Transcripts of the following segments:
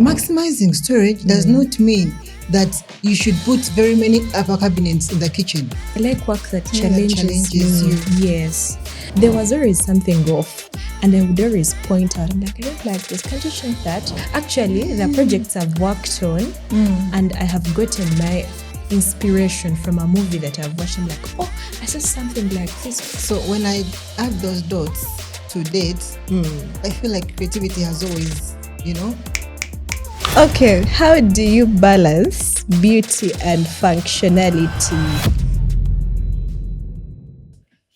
Maximizing storage does not mean that you should put very many upper cabinets in the kitchen. I like work that Yeah, that challenges challenges me. you. Yes. There was always something off, and I would always point out, I'm like, I don't like this. Can't you change that? Actually, the projects I've worked on, and I have gotten my inspiration from a movie that I've watched. I'm like, oh, I saw something like this. So when I add those dots to dates, I feel like creativity has always, Okay, how do you balance beauty and functionality?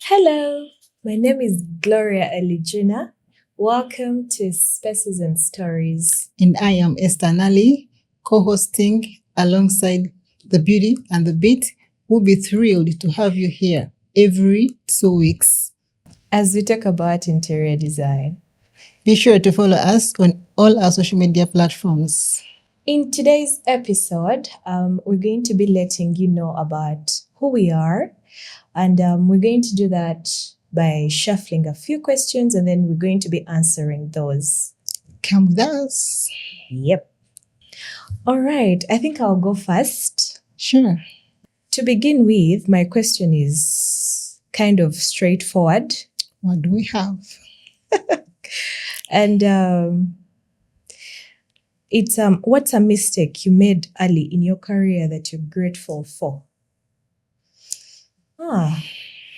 Hello, my name is Gloria Elijuna. Welcome to Spaces and Stories. And I am Esther Nali, co-hosting alongside the Beauty and the Beat. We'll be thrilled to have you here every 2 weeks. As we talk about interior design. Be sure to follow us on all our social media platforms. In today's episode, we're going to be letting you know about who we are. And we're going to do that by shuffling a few questions, and then we're going to be answering those. Come with us. Yep. All right. I think I'll go first. Sure. To begin with, my question is kind of straightforward. What do we have? And it's what's a mistake you made early in your career that you're grateful for?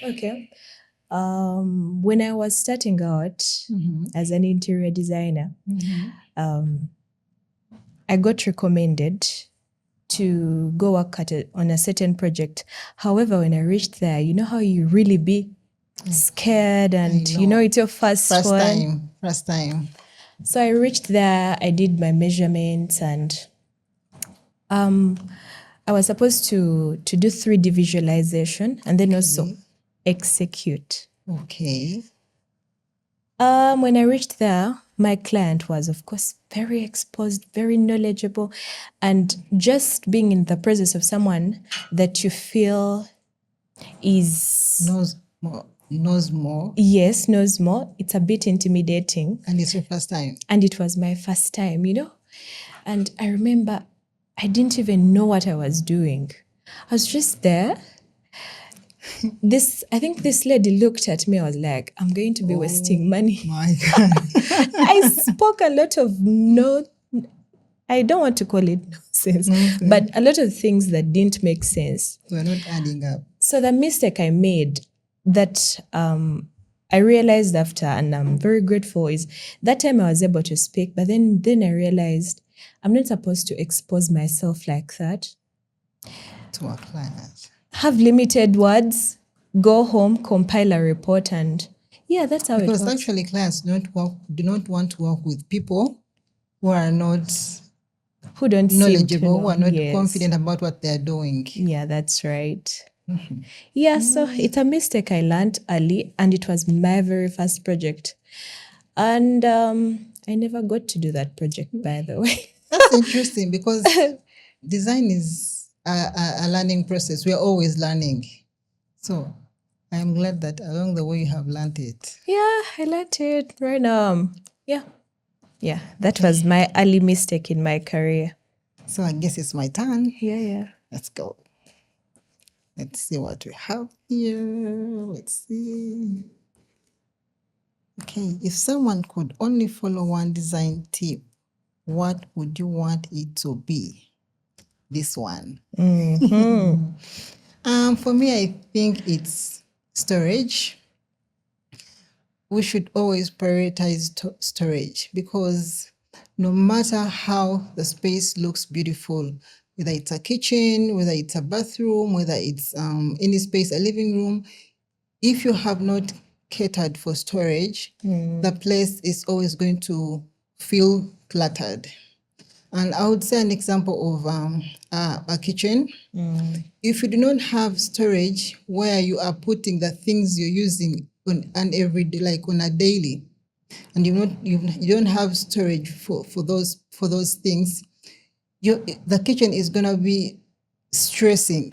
Okay. When I was starting out as an interior designer, I got recommended to go work on a certain project. However, when I reached there, you know how you really be scared and it's your first one. First time. So I reached there, I did my measurements, and I was supposed to do 3D visualization and then also execute. Okay. When I reached there, my client was, of course, very exposed, very knowledgeable, and just being in the presence of someone that you feel knows more. Yes, knows more. It's a bit intimidating. And it's your first time. And it was my first time, And I remember I didn't even know what I was doing. I was just there. I think this lady looked at me. I was like, I'm going to be wasting money. My God. I spoke a lot of I don't want to call it nonsense, but a lot of things that didn't make sense. We're not adding up. So the mistake I made that I realized after, and I'm very grateful, is that time I was able to speak, but then I realized I'm not supposed to expose myself like that. To our clients. Have limited words, go home, compile a report, and that's how it works. Because actually clients do not want to work with people who are not knowledgeable, who are not confident about what they're doing. Yeah, that's right. So it's a mistake I learned early, and it was my very first project. And I never got to do that project, by the way. That's interesting because design is a learning process. We are always learning. So I am glad that along the way you have learned it. Yeah, I learned it right now. Yeah, that was my early mistake in my career. So I guess it's my turn. Yeah. Let's go. Let's see what we have here. Let's see. Okay, if someone could only follow one design tip, what would you want it to be? This one. For me, I think it's storage. We should always prioritize storage because no matter how the space looks beautiful, whether it's a kitchen, whether it's a bathroom, whether it's any space, a living room, if you have not catered for storage, the place is always going to feel cluttered. And I would say an example of a kitchen. If you do not have storage where you are putting the things you're using on an everyday, like on a daily, and you don't have storage for those things, the kitchen is gonna be stressing.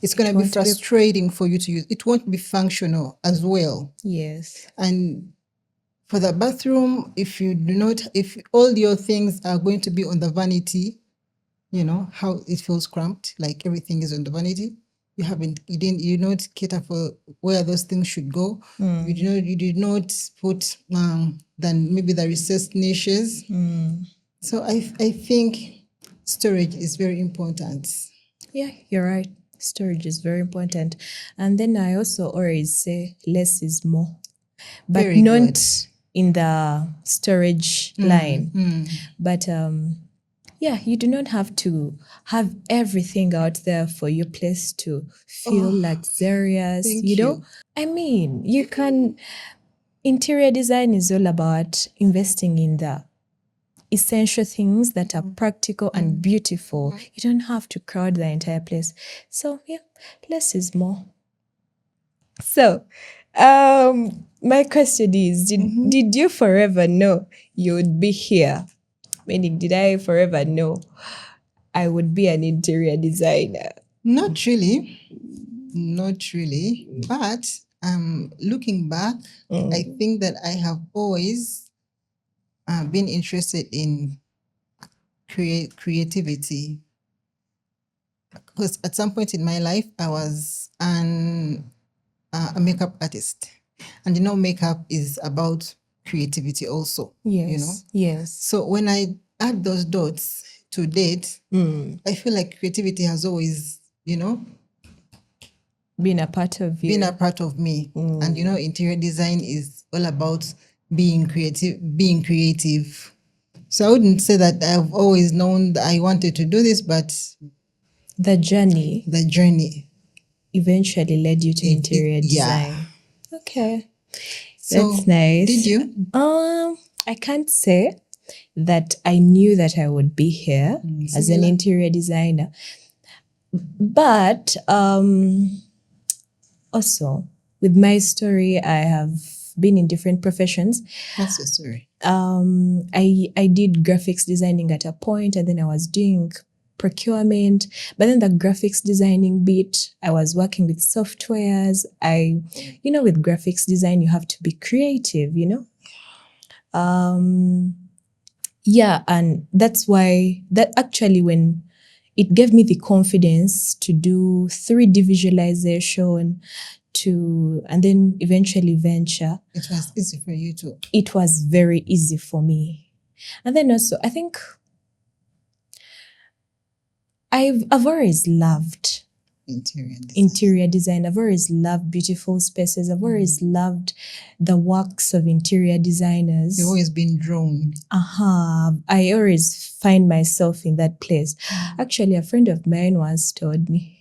It's gonna be frustrating for you to use. It won't be functional as well. Yes. And For the bathroom, if all your things are going to be on the vanity, you know how it feels cramped, like everything is on the vanity. You don't cater for where those things should go. You did not put then maybe the recessed niches. So I think storage is very important. Yeah, you're right. Storage is very important. And then I also always say less is more, but Very not good. in the storage line. But yeah, you do not have to have everything out there for your place to feel luxurious. thank You know, you. I mean, you can. Interior design is all about investing in the essential things that are practical and beautiful. You don't have to crowd the entire place. So yeah, less is more. So my question is, did you forever know you would be here? Meaning, did I forever know I would be an interior designer? Not really, but looking back, I think that I have always been interested in creativity, because at some point in my life I was a makeup artist, and makeup is about creativity also. Yes. Yes. So when I add those dots to date, I feel like creativity has always Been a part of you. been a part of me. And interior design is all about being creative. So I wouldn't say that I've always known that I wanted to do this, but the journey eventually led you to interior design. Yeah. Okay. So that's nice. Did you? I can't say that I knew that I would be here as an interior designer. But also, with my story, I have been in different professions. What's your story? I did graphics designing at a point, and then I was doing procurement. But then the graphics designing bit, I was working with softwares. With graphics design, you have to be creative, Yeah, and that's why that actually when it gave me the confidence to do 3D visualization and then eventually venture. It was easy for you too. It was very easy for me. And then also, I think I've always loved interior design. I've always loved beautiful spaces. I've always loved the works of interior designers. You've always been drawn. I always find myself in that place. Actually, a friend of mine once told me,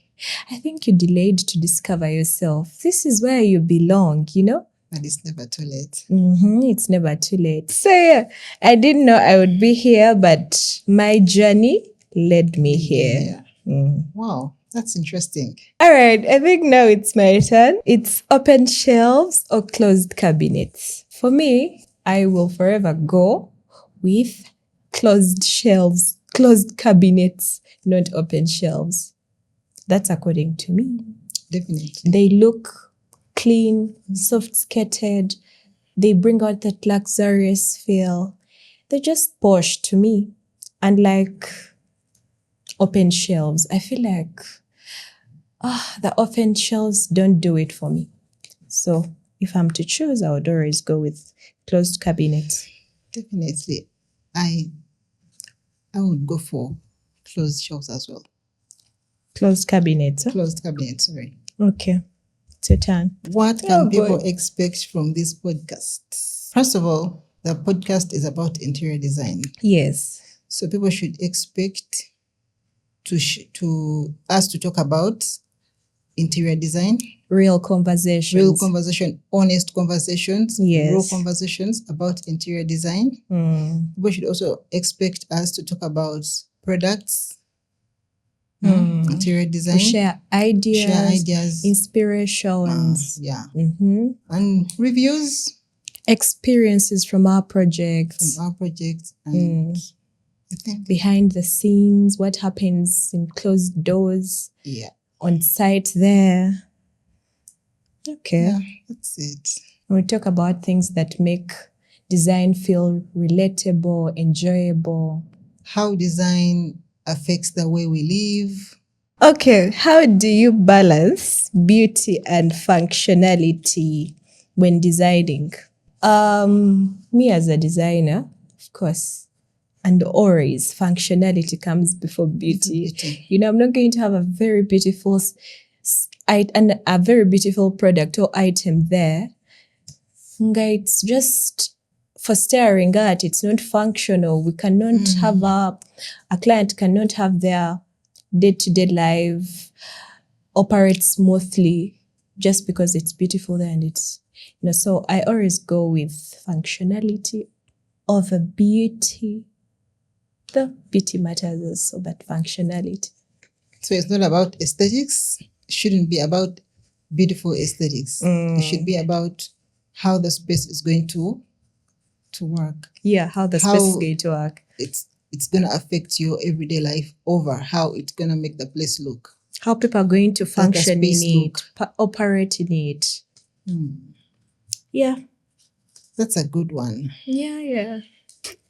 I think you delayed to discover yourself. This is where you belong, And it's never too late. It's never too late. So yeah, I didn't know I would be here, but my journey led me here. Wow, that's interesting. All right, I think now it's my turn. It's open shelves or closed cabinets. For me, I will forever go with closed shelves, closed cabinets, not open shelves. That's according to me. Definitely. They look clean, soft-skirted. They bring out that luxurious feel. They're just posh to me. And like open shelves, I feel like the open shelves don't do it for me. So if I'm to choose, I would always go with closed cabinets. Definitely. I would go for closed shelves as well. Closed cabinets. Huh? Closed cabinets, sorry. Okay. It's your turn. What can people expect from this podcast? First of all, the podcast is about interior design. Yes. So people should expect us to talk about interior design. Real conversation, honest conversations, yes. Real conversations about interior design. People should also expect us to talk about products, interior design. To share ideas, inspirations. And reviews. Experiences from our projects. And behind the scenes, what happens in closed doors. Yeah. On site there. Okay. Yeah, that's it. We talk about things that make design feel relatable, enjoyable. How design affects the way we live. Okay, how do you balance beauty and functionality when designing? Me as a designer, of course, and always functionality comes before beauty. You know, I'm not going to have a very beautiful and a very beautiful product or item there. It's just for staring at. It's not functional. We cannot have a client cannot have their day-to-day life operate smoothly just because it's beautiful there and it's, you know, so I always go with functionality over beauty. The beauty matters also, but functionality. So it's not about aesthetics. It shouldn't be about beautiful aesthetics. It should be about how the space is going to work. Yeah, how the space is going to work. It's going to affect your everyday life over how it's going to make the place look. How people are going to function in it, operate in it. Yeah. That's a good one. Yeah.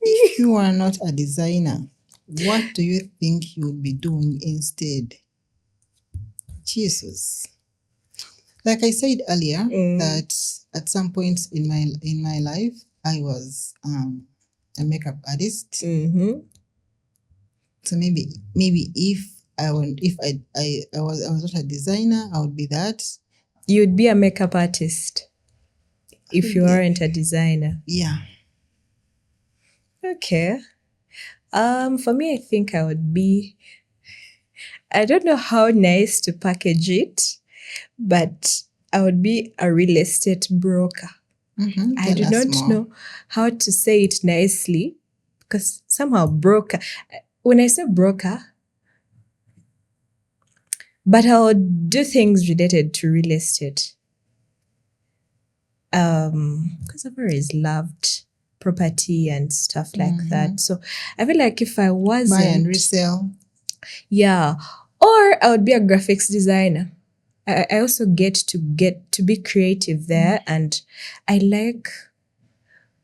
If you are not a designer, what do you think you'll be doing instead? Jesus. Like I said earlier, that at some point in my life, I was a makeup artist. So maybe if I was not a designer, I would be that. You'd be a makeup artist if you aren't a designer. Yeah. Okay. For me, I think I would be, I don't know how nice to package it, but I would be a real estate broker. I do not know how to say it nicely because somehow broker, when I say broker, but I'll do things related to real estate. Because I've always loved property and stuff like that. So I feel like if I wasn't... Buy and resell. Yeah. Or I would be a graphics designer. I also get to be creative there, and I like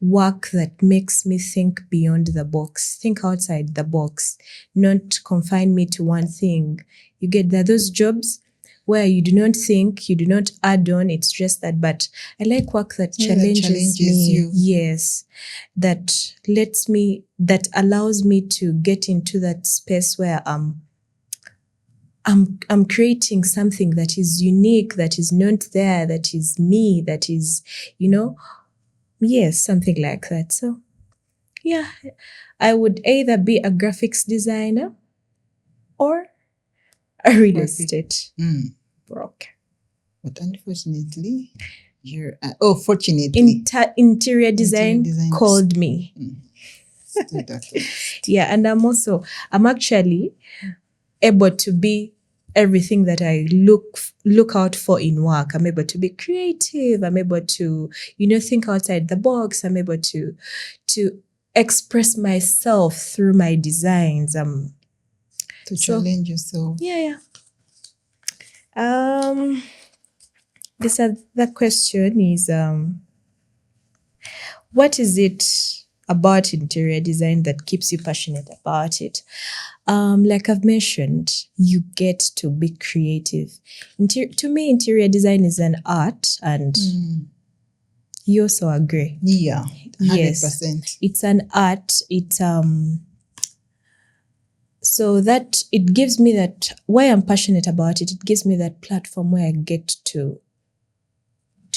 work that makes me think beyond the box, think outside the box, not confine me to one thing. You get that those jobs where you do not think, you do not add on, it's just that. But I like work that challenges me. You. Yes. That allows me to get into that space where I'm creating something that is unique, that is not there, that is me, that is, you know, yes, something like that. So yeah, I would either be a graphics designer or a real estate broker. But unfortunately, fortunately, interior design called me. Yeah, and I'm actually able to be everything that I look out for in work. I'm able to be creative. I'm able to, think outside the box. I'm able to express myself through my designs. To challenge yourself. Yeah. This other question is, what is it about interior design that keeps you passionate about it? Like I've mentioned, you get to be creative. To me, interior design is an art, and you also agree. Yeah, 100%. Yes, it's an art. It's so that it gives me that, why I'm passionate about it, it gives me that platform where I get to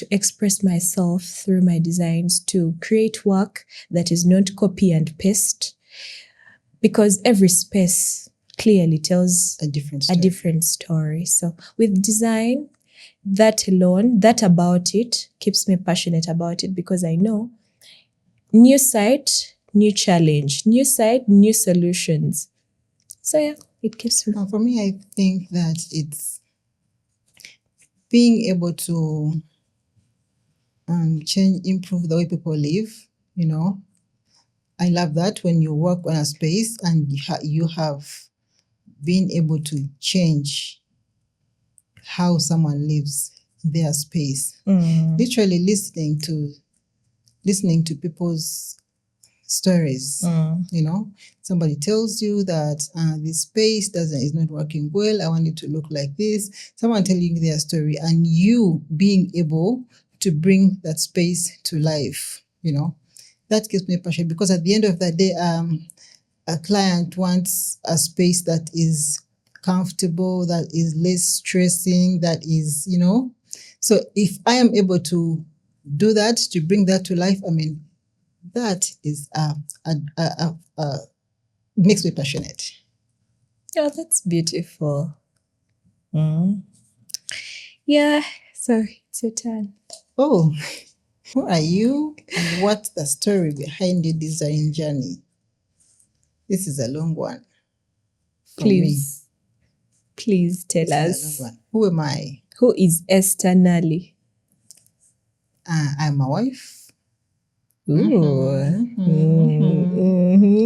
express myself through my designs, to create work that is not copy and paste, because every space clearly tells a different story. So with design, that alone, that about it keeps me passionate about it, because I know new site, new challenge, new site, new solutions. So yeah, it keeps me. For me, I think that it's being able to improve the way people live. I love that when you work on a space and you have been able to change how someone lives their space. Literally listening to listening to people's stories. You know, somebody tells you that this space is not working well. I want it to look like this. Someone telling their story, and you being able to bring that space to life. You know, that gives me passion, because at the end of the day, a client wants a space that is comfortable, that is less stressing, that is, you know. So if I am able to do that, to bring that to life, I mean, that is makes me passionate. Oh, that's beautiful. Yeah, so it's your turn. Oh, who are you and what's the story behind your design journey? This is a long one. Please tell This us. is a long one. Who am I? Who is Esther Nally? I'm a wife. Ooh.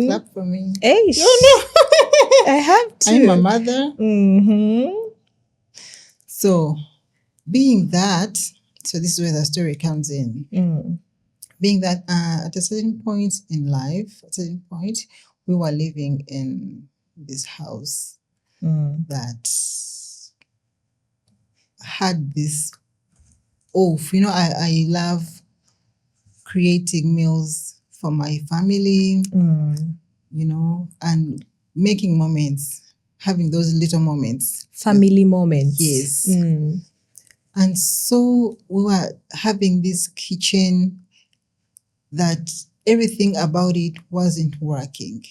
Clap for me. Hey, I have to. I'm a mother. So, being that, so this is where the story comes in. Being that at a certain point in life, we were living in this house that had this oath. You know, I love creating meals for my family, you know, and making moments, having those little moments. Family moments. Yes. And so we were having this kitchen that everything about it wasn't working.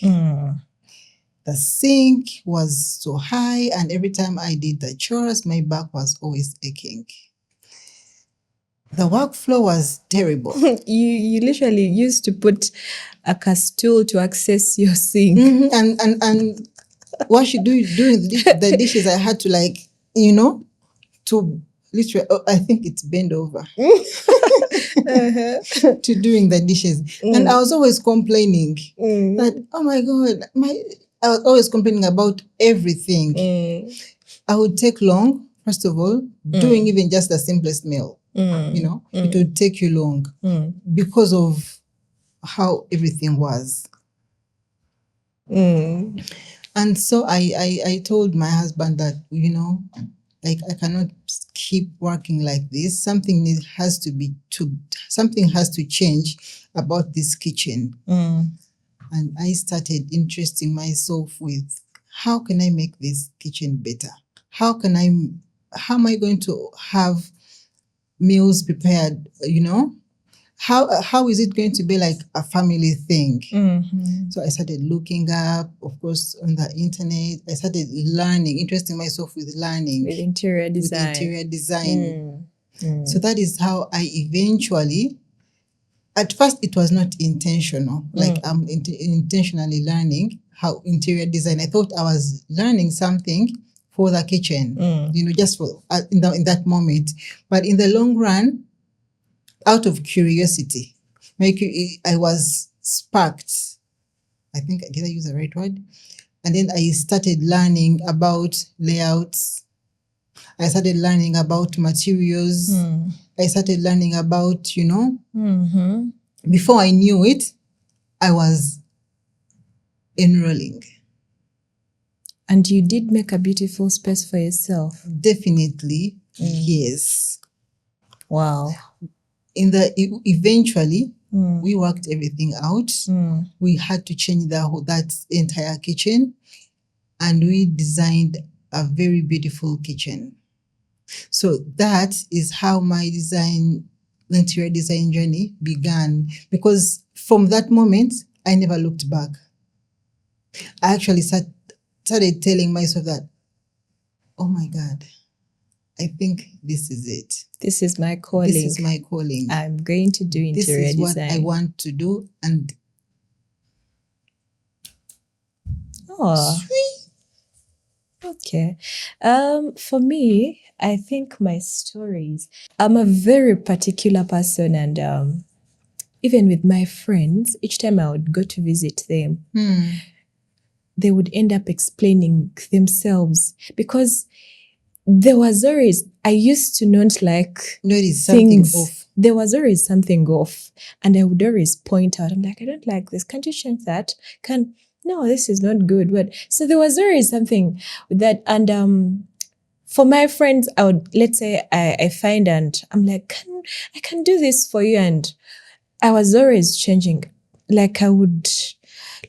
The sink was so high, and every time I did the chores, my back was always aching. The workflow was terrible. You literally used to put a stool to access your sink. And what you do doing the dishes, I had to, like, you know, to literally, I think it's bend over to doing the dishes. And I was always complaining that, oh my God, I was always complaining about everything. I would take long, first of all, doing even just the simplest meal. You know, it would take you long because of how everything was. And so I told my husband that, you know, like, I cannot keep working like this. Something has to change about this kitchen. And I started interesting myself with, how can I make this kitchen better? How am I going to have meals prepared, you know? How is it going to be like a family thing? So I started looking up, of course, on the internet. I started learning, interesting myself with learning. With interior design. So that is how I eventually, at first it was not intentional. Like, I'm intentionally learning how interior design. I thought I was learning something for the kitchen, you know, just for in that moment. But in the long run, out of curiosity, I was sparked. I think, did I use the right word? And then I started learning about layouts. I started learning about materials. I started learning about, you know, before I knew it, I was enrolling. And you did make a beautiful space for yourself. Definitely, yes. Wow. Eventually, we worked everything out. We had to change that entire kitchen, and we designed a very beautiful kitchen. So that is how my interior design journey began, because from that moment, I never looked back. I actually started telling myself that, oh my God, I think this is it. This is my calling. This is my calling. I'm going to do interior design. This is what I want to do. And sweet. Okay. For me, I think my stories, I'm a very particular person, and even with my friends, each time I would go to visit them, they would end up explaining themselves, because there was always, I used to not like notice something things. off. there was always something off, and I would always point out, I'm like, I don't like this. Can't you change that? No, this is not good. But so there was always something with that. And for my friends, I would, let's say I find and I'm like, I can do this for you. And I was always changing. Like I would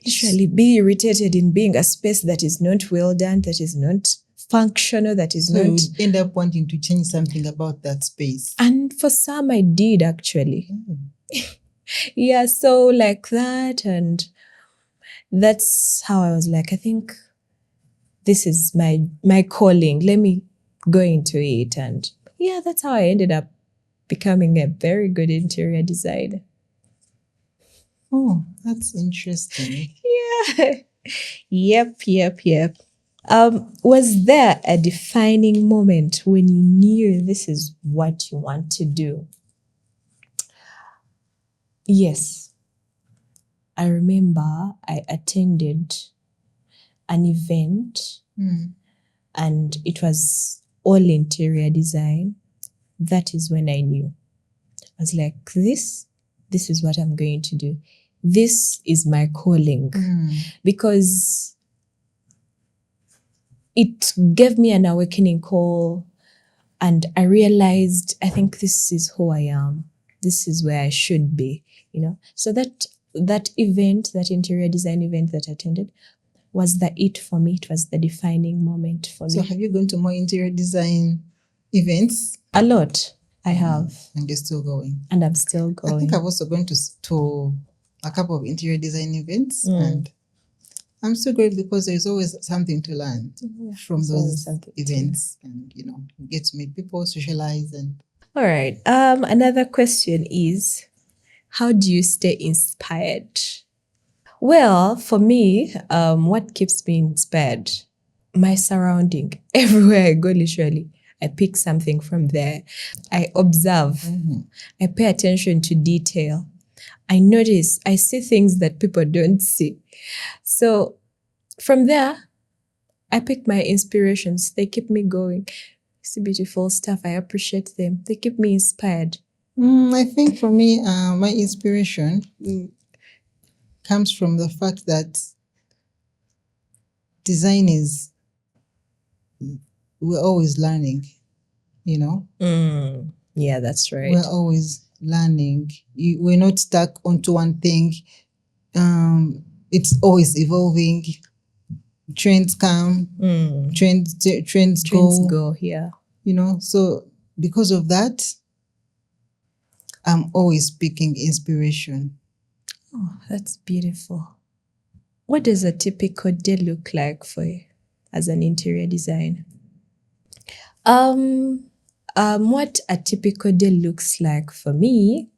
literally be irritated in being a space that is not well done, that is not functional, that is So not. you would end up wanting to change something about that space. And for some, I did actually. Yeah, so like that. And that's how I was like, I think this is my calling. Let me go into it. And yeah, that's how I ended up becoming a very good interior designer. Oh, that's interesting. Yeah. Yep. Was there a defining moment when you knew this is what you want to do? Yes. I remember I attended an event and it was all interior design. That is when I knew. I was like, this is what I'm going to do. This is my calling. Because it gave me an awakening call and I realized, I think this is who I am. This is where I should be, So that event, that interior design event that I attended was the it for me. It was the defining moment for me. So have you gone to more interior design events? A lot. I have. And you're still going? And I'm still going. I think I've also gone to a couple of interior design events and I'm so great because there's always something to learn from those events and, you get to meet people, socialize and... All right. Another question is, how do you stay inspired? Well, for me, what keeps me inspired? My surrounding. Everywhere I go, literally, I pick something from there. I observe. I pay attention to detail. I notice. I see things that people don't see. So from there, I pick my inspirations. They keep me going. It's beautiful stuff. I appreciate them. They keep me inspired. I think for me, my inspiration comes from the fact that design is, we're always learning, Yeah, that's right. We're always learning. We're not stuck onto one thing. It's always evolving. Trends come, trends go, yeah. So because of that, I'm always picking inspiration. Oh, that's beautiful. What does a typical day look like for you as an interior designer? What a typical day looks like for me,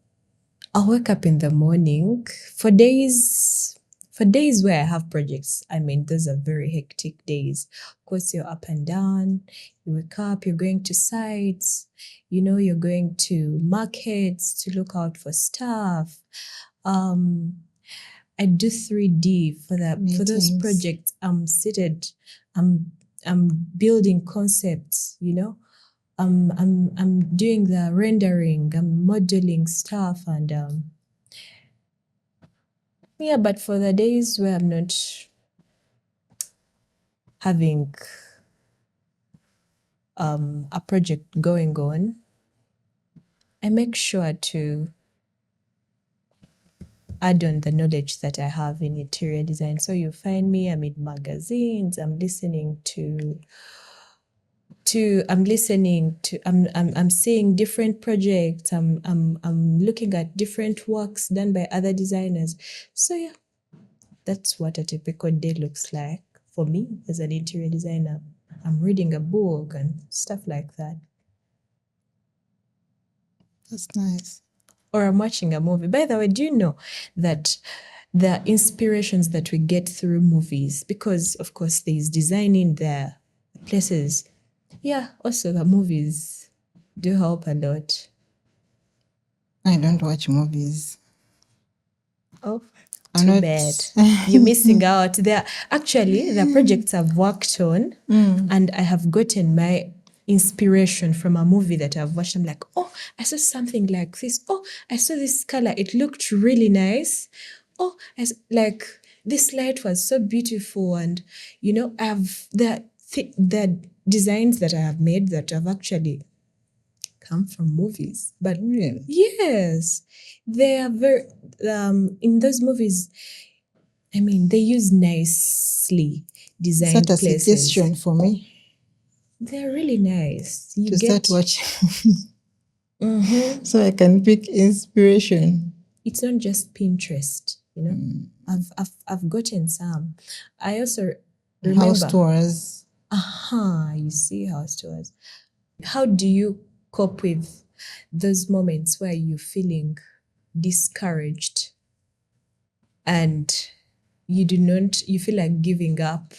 I'll wake up in the morning. For days where I have projects, those are very hectic days. Of course, you're up and down. You wake up, you're going to sites, you're going to markets to look out for stuff. I do 3D for those projects. I'm seated. I'm building concepts. I'm doing the rendering. I'm modeling stuff and yeah. But for the days where I'm not having a project going on, I make sure to add on the knowledge that I have in interior design. So you find me, I'm in magazines, I'm seeing different projects, I'm looking at different works done by other designers. So yeah, that's what a typical day looks like for me as an interior designer. I'm reading a book and stuff like that. That's nice. Or I'm watching a movie. By the way, do you know that the inspirations that we get through movies, because of course there's design in there, places. Yeah, also the movies do help a lot. I don't watch movies. Oh, too bad. You're missing out. Actually, the projects I've worked on and I have gotten my inspiration from a movie that I've watched. I'm like, oh, I saw something like this. Oh, I saw this color. It looked really nice. Oh, like this light was so beautiful. And, I've the designs that I have made that have actually come from movies. But Really? yes, they are very, in those movies, I mean, they use nicely Is designed that a places. suggestion for me They're really nice. You to get start watching so I can pick inspiration? It's not just Pinterest, I've gotten some. I also remember House tours. you see house tours. How do you cope with those moments where you're feeling discouraged and you feel like giving up?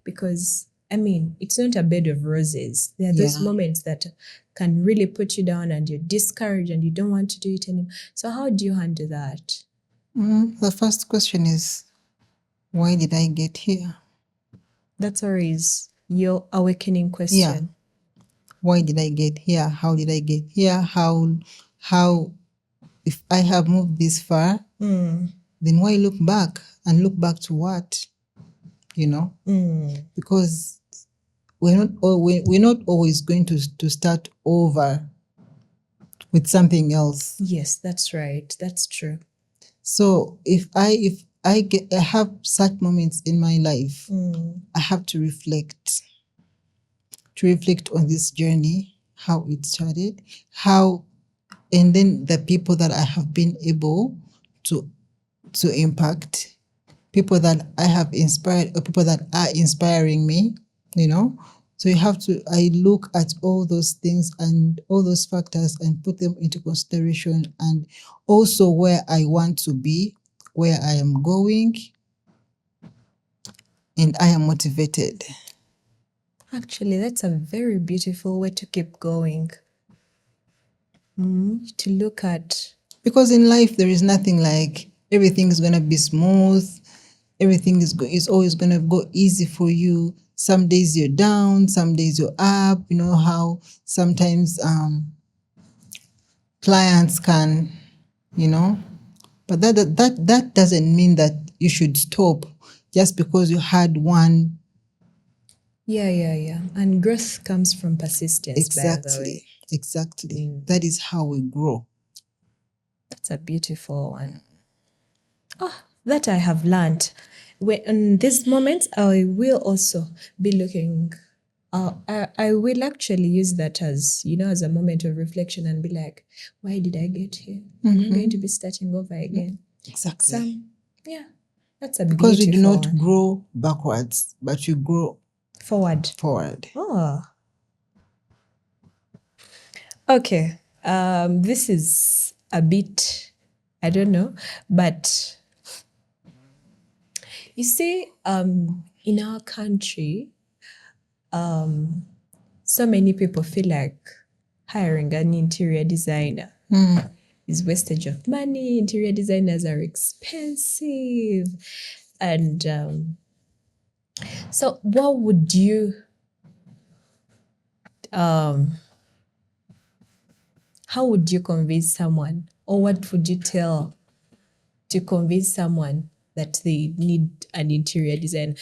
Because I mean, it's not a bed of roses. There are those Yeah. moments that can really put you down and you're discouraged and you don't want to do it anymore. So how do you handle that? The first question is, why did I get here? That's always your awakening question. Why did I get here? How did I get here? How if I have moved this far, then why look back? And look back to what? Because we're not always going to start over with something else. Yes, that's right. That's true. So if I have such moments in my life, I have to reflect on this journey, how it started, and then the people that I have been able to impact, people that I have inspired, or people that are inspiring me, So I look at all those things and all those factors and put them into consideration, and also where I want to be, where I am going, and I am motivated. Actually, that's a very beautiful way to keep going. To look at. Because in life, there is nothing like everything is going to be smooth. Everything is always going to go easy for you. Some days you're down, some days you're up. You know how sometimes clients can, but that doesn't mean that you should stop just because you had one. Yeah. And growth comes from persistence, by the way. Exactly. That is how we grow. That's a beautiful one. That I have learned. In these moments, I will also be looking. I will actually use that as a moment of reflection and be like, why did I get here? I'm not going to be starting over again. Exactly. That's a because beautiful you do not one. grow backwards, but you grow forward. Oh. Okay. This is a bit, I don't know, but you see, in our country, so many people feel like hiring an interior designer is wastage of money. Interior designers are expensive. And so what would you, how would you convince someone, or what would you tell to convince someone that they need an interior design?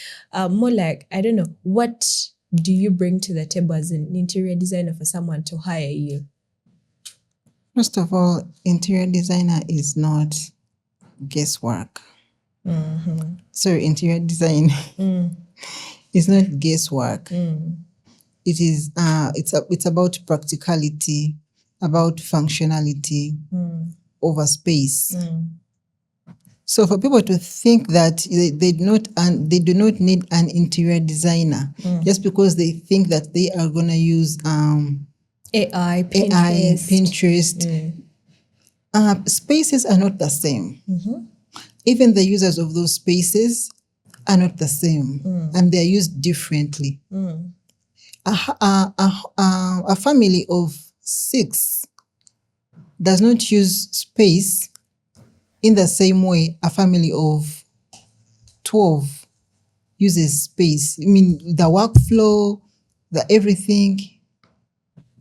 More like, I don't know, what do you bring to the table as an interior designer for someone to hire you? First of all, interior designer is not guesswork. So interior design is not guesswork. It is it's about practicality, about functionality over space. So for people to think that they do not need an interior designer just because they think that they are going to use AI, Pinterest. Spaces are not the same. Even the users of those spaces are not the same, and they're used differently. A family of 6 does not use space in the same way a family of 12 uses space. I mean, the workflow, the everything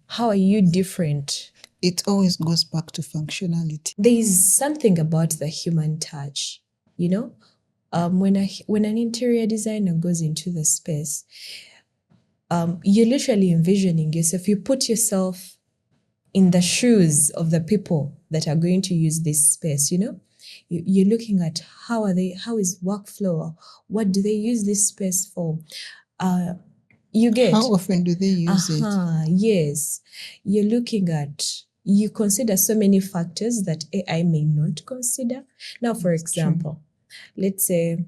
How are you different? It always goes back to functionality. There is something about the human touch, you know? When an interior designer goes into the space, you're literally envisioning yourself. You put yourself in the shoes of the people that are going to use this space, You're looking at how is workflow, what do they use this space for? You get how often do they use it? Yes, you consider so many factors that AI may not consider. Now, for example, let's say,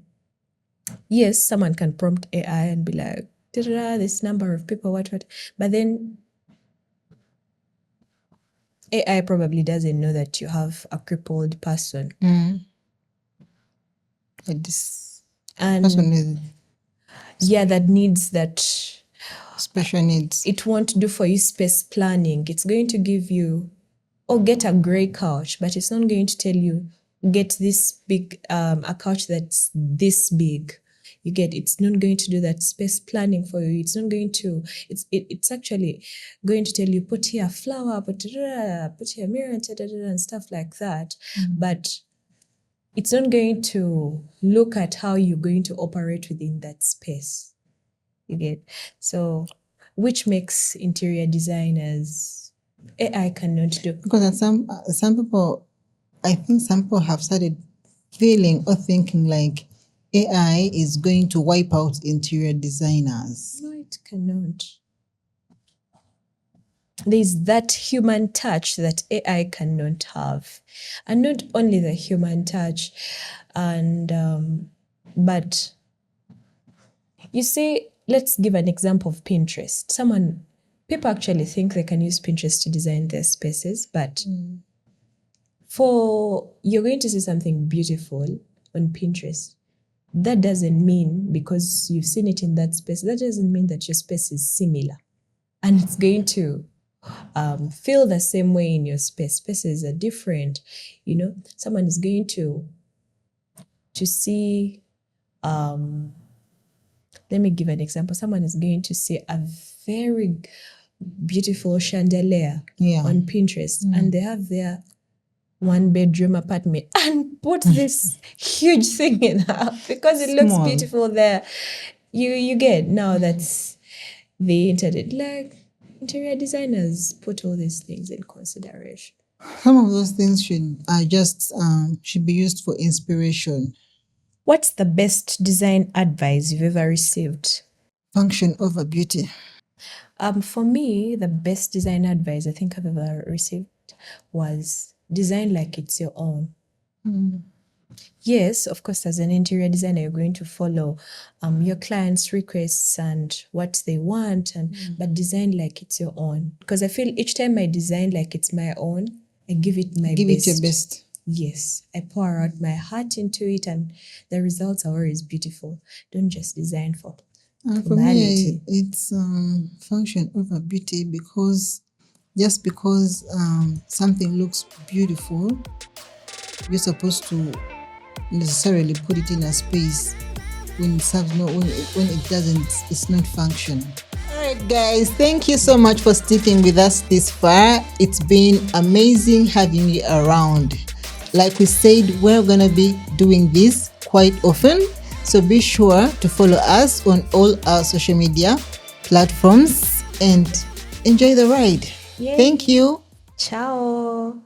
yes, someone can prompt AI and be like, this number of people, what, but then AI probably doesn't know that you have a crippled person. Like this And person is that needs that special needs. It won't do for you space planning. It's going to give you, get a gray couch, but it's not going to tell you, get this big, a couch that's this big. You get, it's not going to do that space planning for you. It's not going to, it's actually going to tell you, put here a flower, put here a mirror, and stuff like that. But it's not going to look at how you're going to operate within that space. You get? So, which makes interior designers, AI cannot do. Because some people, I think some people have started feeling or thinking like AI is going to wipe out interior designers. No, it cannot. There's that human touch that AI cannot have. And not only the human touch, and but you see, let's give an example of Pinterest. People actually think they can use Pinterest to design their spaces, but you're going to see something beautiful on Pinterest. That doesn't mean, because you've seen it in that space, that doesn't mean that your space is similar. And it's going to feel the same way in your space. Spaces are different. Someone is going to see, let me give an example. Someone is going to see a very beautiful chandelier on Pinterest, and they have their 1-bedroom apartment and put this huge thing in her because it looks beautiful there. You get, now that's the internet. Like, interior designers put all these things in consideration. Some of those things should be used for inspiration. What's the best design advice you've ever received? Function over beauty. For me, the best design advice I think I've ever received was design like it's your own. Yes, of course, as an interior designer, you're going to follow your clients' requests and what they want, but design like it's your own. Because I feel each time I design like it's my own, I give it my best. Give it your best. Yes, I pour out my heart into it, and the results are always beautiful. Don't just design for for me, it's function over beauty, because just because something looks beautiful, you're supposed to necessarily put it in a space when it serves when it doesn't, it's not functional. Alright guys, thank you so much for sticking with us this far. It's been amazing having you around. Like we said, we're gonna be doing this quite often, so be sure to follow us on all our social media platforms and enjoy the ride. Yay. Thank you. Ciao.